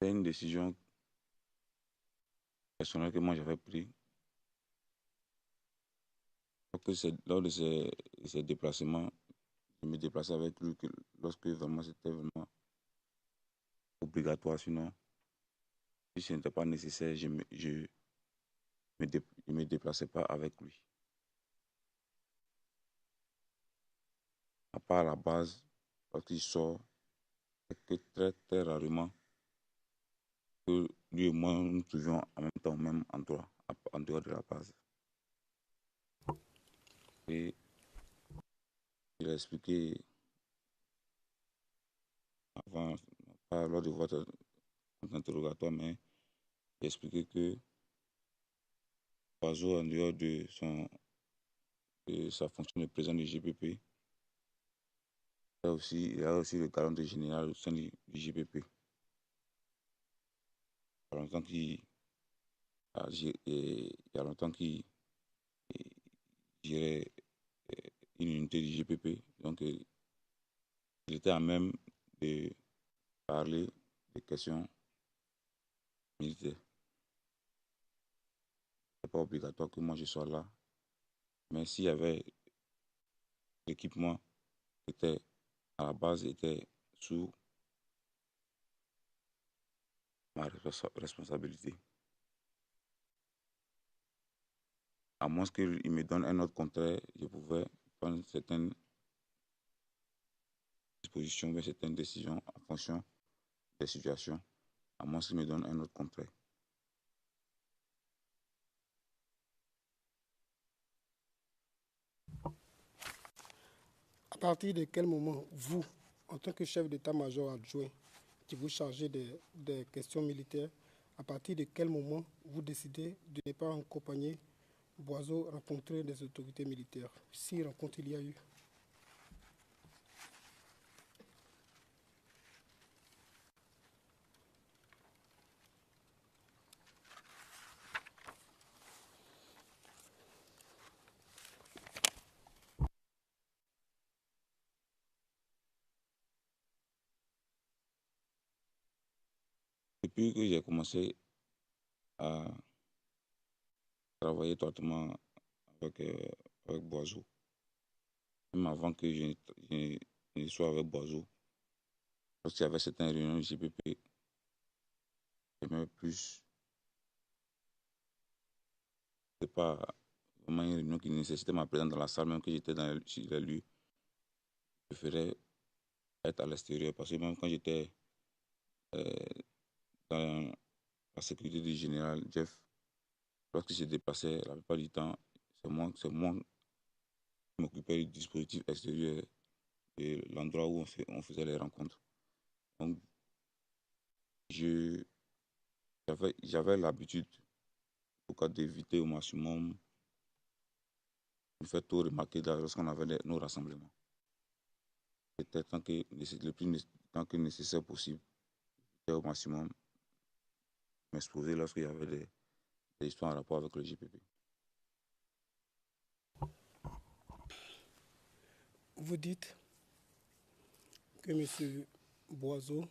C'est une décision personnelle que moi j'avais prise. Lors de ces déplacements, je me déplaçais avec lui lorsque vraiment c'était vraiment obligatoire. Sinon, si ce n'était pas nécessaire, je me déplaçais pas avec lui. À part la base, lorsqu'il sort, c'est que très très rarement que lui et moi nous trouvions en même temps au même endroit, en dehors de la base. Et il a expliqué avant, pas lors de votre interrogatoire, mais il a expliqué que Boiseau, en dehors de sa fonction de président du GPP, il a aussi le garant de général au sein du GPP. Il y a longtemps qu'il gérait une unité du GPP. Donc, il était à même de parler des questions militaires. Ce n'est pas obligatoire que moi je sois là. Mais s'il y avait l'équipement qui était à la base, était sous ma responsabilité. À moins qu'il me donne un autre contrat, je pouvais prendre certaines dispositions, mais certaines décisions en fonction des situations, à moins qu'il me donne un autre contrat. À partir de quel moment, vous, en tant que chef d'état-major adjoint, qui vous chargez des questions militaires, à partir de quel moment vous décidez de ne pas accompagner Boiseau rencontrer des autorités militaires, si rencontre il y a eu? Depuis que j'ai commencé à travailler étroitement avec Boiseau, même avant que je ne sois avec Boiseau, lorsqu'il y avait certaines réunions du GPP, j'aimais plus. Ce n'était pas vraiment une réunion qui nécessitait ma présence dans la salle, même que j'étais dans les lieux. Je préférais être à l'extérieur parce que même quand j'étais dans la sécurité du général Jeff, lorsqu'il se déplaçait, la plupart du temps, c'est moi qui m'occupais du dispositif extérieur de l'endroit où on faisait les rencontres. Donc, j'avais l'habitude, en tout cas, d'éviter au maximum de faire tout remarquer lorsqu'on avait nos rassemblements. C'était tant que nécessaire possible, au maximum m'exposer lorsqu'il y avait des histoires en rapport avec le JPP. Vous dites que M. Boiseau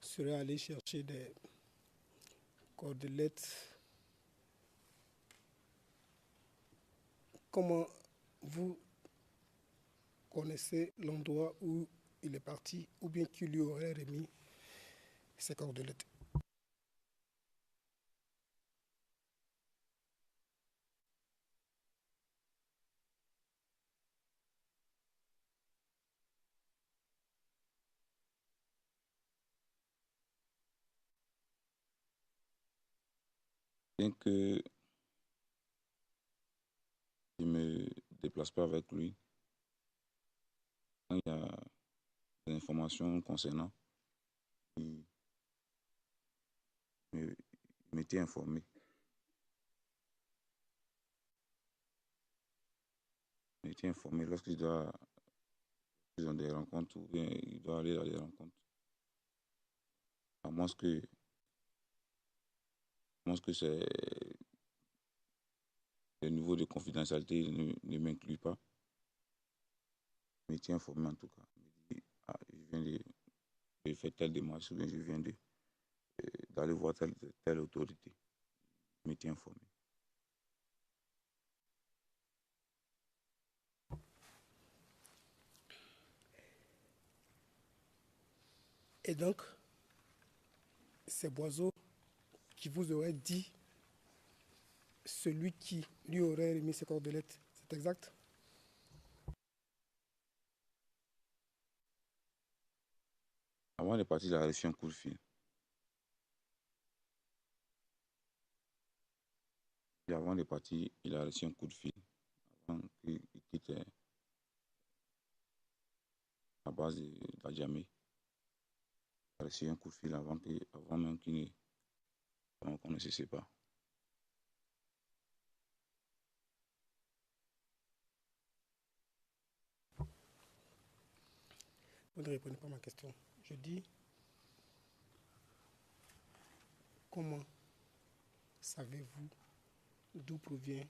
serait allé chercher des cordelettes. Comment vous connaissez l'endroit où il est parti ou bien qui lui aurait remis ces cordelettes? Bien que je ne me déplace pas avec lui, quand il y a des informations concernant, il m'était informé. Il m'était informé lorsqu'il doit dans des rencontres ou bien il doit aller dans des rencontres. À moins que c'est le niveau de confidentialité ne m'inclut pas. Il m'était informé en tout cas. Il me dit, ah, je viens de faire telle démarche ou bien je viens d'aller voir telle autorité. Il m'était informé. Et donc, c'est Boiseau qui vous aurait dit celui qui lui aurait remis ses cordelettes. C'est exact? Avant de partir, il a reçu un coup de fil. Et avant de partir, il a reçu un coup de fil. Avant qu'il quitte la base d'Adjamé. Il a reçu un coup de fil avant même qu'on ne se sépare. Vous ne répondez pas à ma question. Je dis, comment savez-vous d'où provient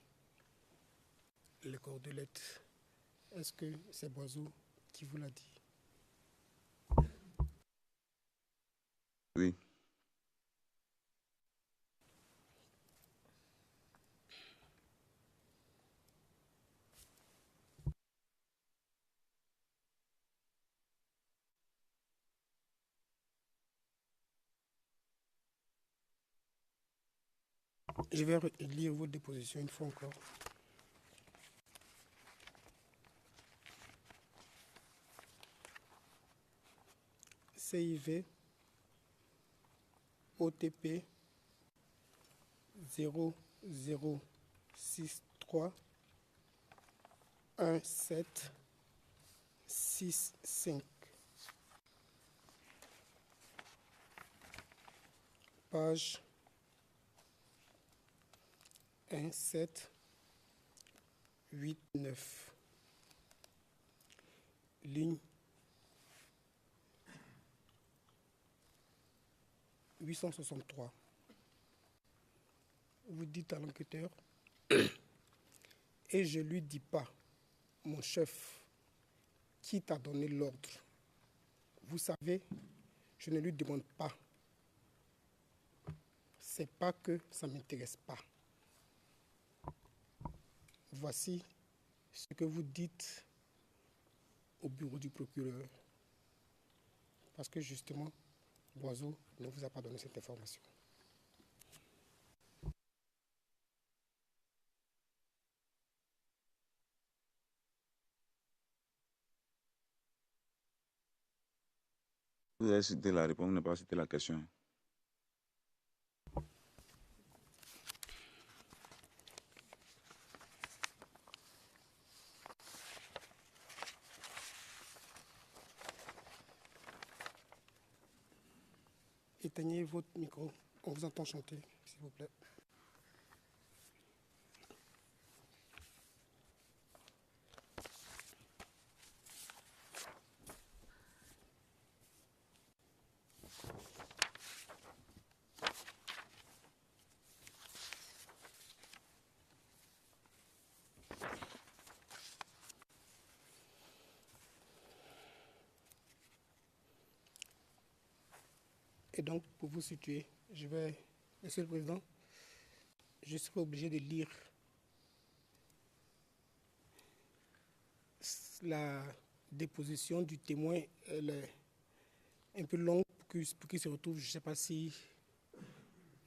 les cordelettes? Est-ce que c'est Boiseau qui vous l'a dit? Oui. Je vais lire votre déposition une fois encore. CIV OTP 0063 1765. Page 1789. Ligne 863. Vous dites à l'enquêteur, et je lui dis pas, mon chef, qui t'a donné l'ordre. Vous savez, je ne lui demande pas. C'est pas que ça ne m'intéresse pas. Voici ce que vous dites au bureau du procureur. Parce que justement, Boiseau ne vous a pas donné cette information. Vous avez cité la réponse, vous n'avez pas cité la question. Éteignez votre micro. On vous entend chanter, s'il vous plaît. Et donc, pour vous situer, Monsieur le Président, je serai obligé de lire la déposition du témoin. Elle est un peu longue pour qu'il se retrouve. Je ne sais pas si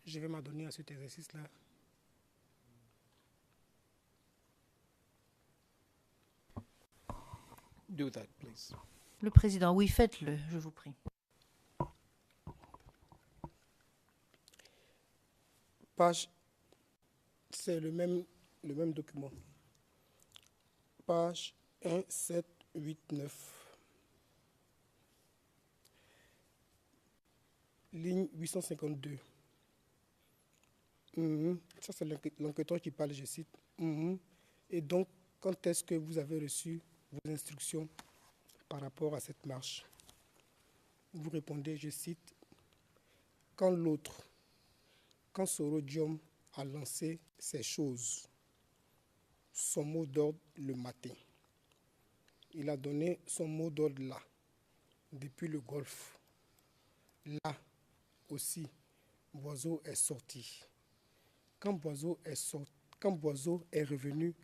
je vais m'adonner à cet exercice-là. Do that, please. Le président, oui, faites-le, je vous prie. Page, c'est le même document. Page 1, 7, 8, 9. Ligne 852. Ça, c'est l'enquêteur qui parle, je cite. Et donc, quand est-ce que vous avez reçu vos instructions par rapport à cette marche? Vous répondez, je cite, quand Soro Diom a lancé ces choses, son mot d'ordre le matin. Il a donné son mot d'ordre là, depuis le golfe. Là aussi, Boiseau est sorti. Quand Boiseau est revenu,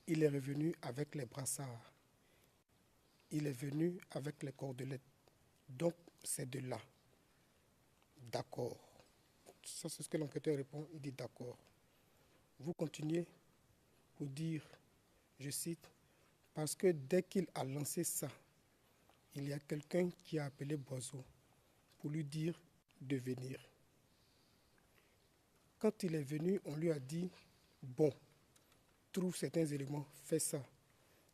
il est revenu avec les brassards. Il est venu avec les cordelettes. Donc, c'est de là. D'accord. Ça, c'est ce que l'enquêteur répond. Il dit d'accord. Vous continuez pour dire, je cite, parce que dès qu'il a lancé ça, il y a quelqu'un qui a appelé Boiseau pour lui dire de venir. Quand il est venu, on lui a dit, bon, trouve certains éléments, fais ça.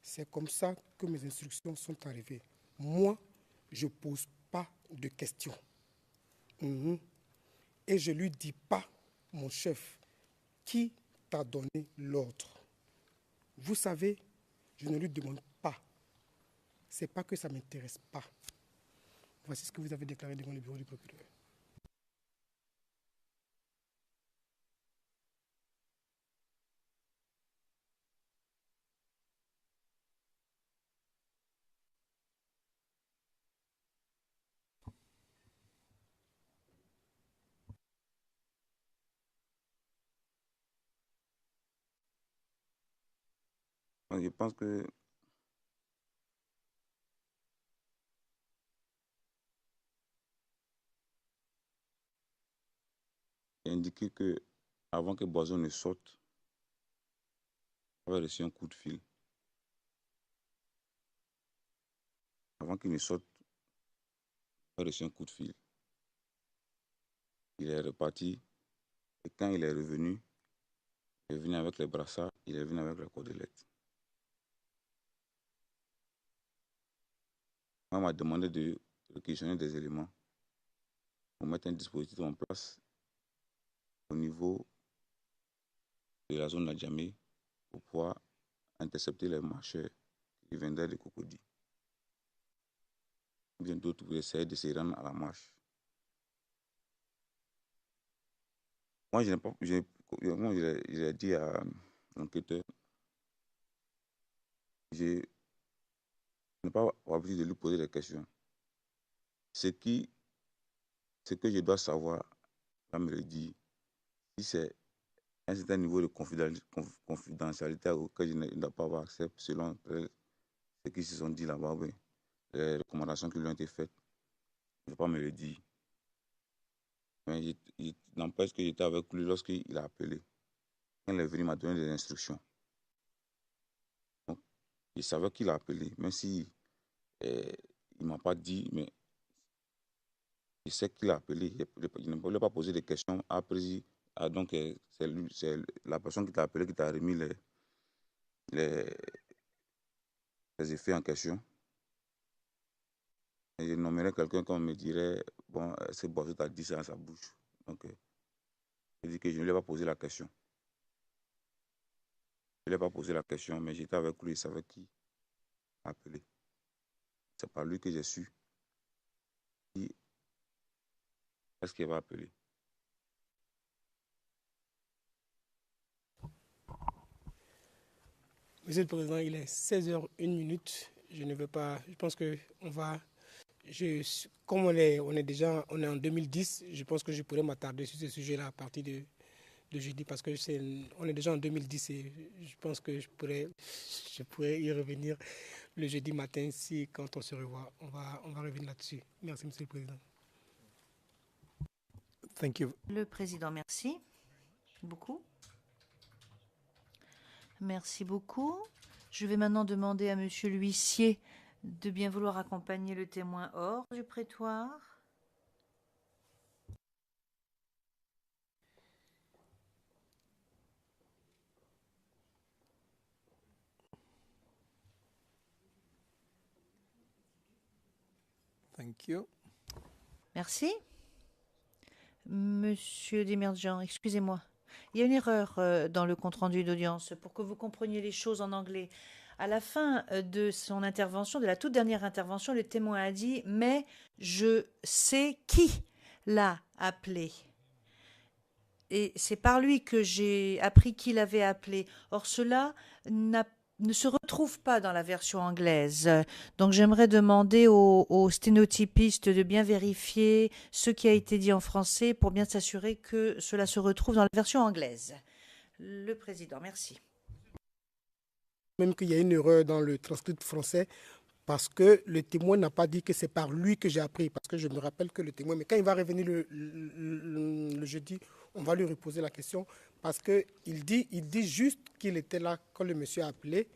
C'est comme ça que mes instructions sont arrivées. Moi, je ne pose pas de questions. Et je ne lui dis pas, mon chef, qui t'a donné l'ordre. Vous savez, je ne lui demande pas. Ce n'est pas que ça ne m'intéresse pas. Voici ce que vous avez déclaré devant le bureau du procureur. Je pense que il a indiqué que avant que Boiseau ne sorte, il avait reçu un coup de fil. Avant qu'il ne sorte, il avait reçu un coup de fil. Il est reparti et quand il est revenu avec les brassards, il est venu avec la cordelette. On m'a demandé de réquisitionner des éléments pour mettre un dispositif en place au niveau de la zone Nadjamé pour pouvoir intercepter les marcheurs qui vendaient des cocodis. Bien d'autres pour essayer de se rendre à la marche. Moi, je l'ai dit à l'enquêteur, je n'ai pas envie de lui poser des questions. Ce que je dois savoir, va me le dire. Si c'est un certain niveau de confidentialité auquel je ne dois pas avoir accès selon ce qu'ils se sont dit là-bas, les recommandations qui lui ont été faites, il ne faut pas me le dire. Mais il n'empêche que j'étais avec lui lorsqu'il a appelé. Quand il est venu, il m'a donné des instructions. Donc, il savait qu'il a appelé, même si il ne m'a pas dit, mais je sais qu'il a appelé. Je ne voulais pas poser de questions. Après, donc, c'est la personne qui t'a appelé qui t'a remis les effets en question. Et je nommerais quelqu'un comme me dirait, bon, c'est Boiseau t'a dit ça dans sa bouche. Donc, je dis que je ne lui ai pas posé la question. Je ne lui ai pas posé la question, mais j'étais avec lui, il savait qui a appelé. C'est par lui que j'ai su qui est-ce qu'il va appeler. Monsieur le Président, il est 16h01. Je pense qu'on va Comme on est déjà on est en 2010, je pense que je pourrais m'attarder sur ce sujet-là à partir de jeudi parce que on est déjà en 2010 et je pense que je pourrais y revenir le jeudi matin si quand on se revoit, on va revenir là-dessus. Merci, Monsieur le Président. Thank you. Le Président, merci beaucoup. Merci beaucoup. Je vais maintenant demander à Monsieur l'huissier de bien vouloir accompagner le témoin hors du prétoire. Thank you. Merci. Monsieur Demirjian, excusez-moi. Il y a une erreur dans le compte-rendu d'audience pour que vous compreniez les choses en anglais. À la fin de son intervention, de la toute dernière intervention, le témoin a dit « Mais je sais qui l'a appelé ». Et c'est par lui que j'ai appris qui l'avait appelé. Or, cela ne se retrouve pas dans la version anglaise. Donc j'aimerais demander aux sténotypistes de bien vérifier ce qui a été dit en français pour bien s'assurer que cela se retrouve dans la version anglaise. Le Président, merci. Même qu'il y a une erreur dans le transcript français parce que le témoin n'a pas dit que c'est par lui que j'ai appris. Parce que je me rappelle que le témoin, mais quand il va revenir le jeudi, on va lui reposer la question parce qu'il dit juste qu'il était là quand le monsieur a appelé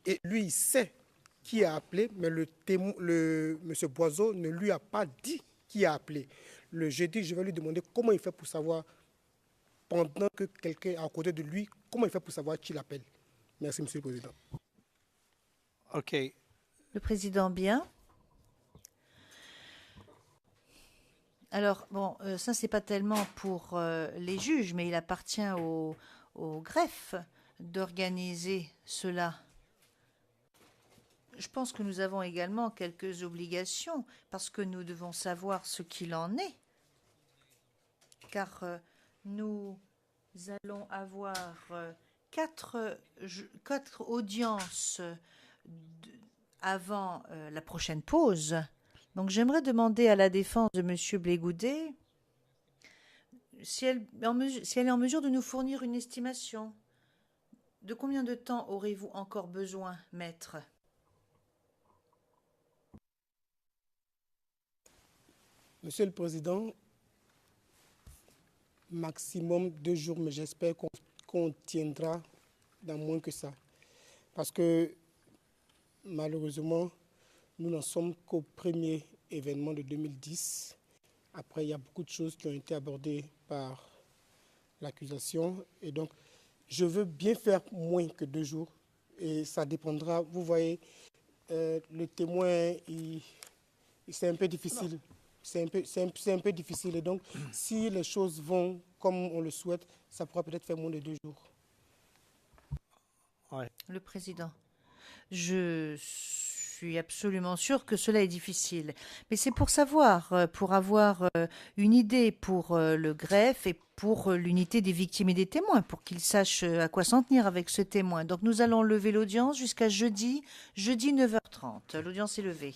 et lui, il sait qui a appelé, mais le monsieur Boiseau ne lui a pas dit qui a appelé. Le jeudi, je vais lui demander comment il fait pour savoir, pendant que quelqu'un est à côté de lui, comment il fait pour savoir qui l'appelle. Merci, Monsieur le Président. OK. Le Président, bien. Alors, bon, ça, c'est pas tellement pour les juges, mais il appartient au greffe d'organiser cela. Je pense que nous avons également quelques obligations parce que nous devons savoir ce qu'il en est. Car nous allons avoir quatre audiences avant la prochaine pause. Donc j'aimerais demander à la défense de M. Blégoudet si elle est en mesure de nous fournir une estimation. De combien de temps aurez-vous encore besoin, maître ? Monsieur le Président, maximum 2 jours, mais j'espère qu'on tiendra dans moins que ça. Parce que malheureusement, nous n'en sommes qu'au premier événement de 2010. Après, il y a beaucoup de choses qui ont été abordées par l'accusation. Et donc, je veux bien faire moins que 2 jours. Et ça dépendra. Vous voyez, le témoin, c'est un peu difficile. C'est un peu difficile. Et donc, si les choses vont comme on le souhaite, ça pourra peut-être faire moins de 2 jours. Ouais. Le Président, je suis absolument sûr que cela est difficile. Mais c'est pour savoir, pour avoir une idée pour le greffe et pour l'unité des victimes et des témoins, pour qu'ils sachent à quoi s'en tenir avec ce témoin. Donc nous allons lever l'audience jusqu'à jeudi 9h30. L'audience est levée.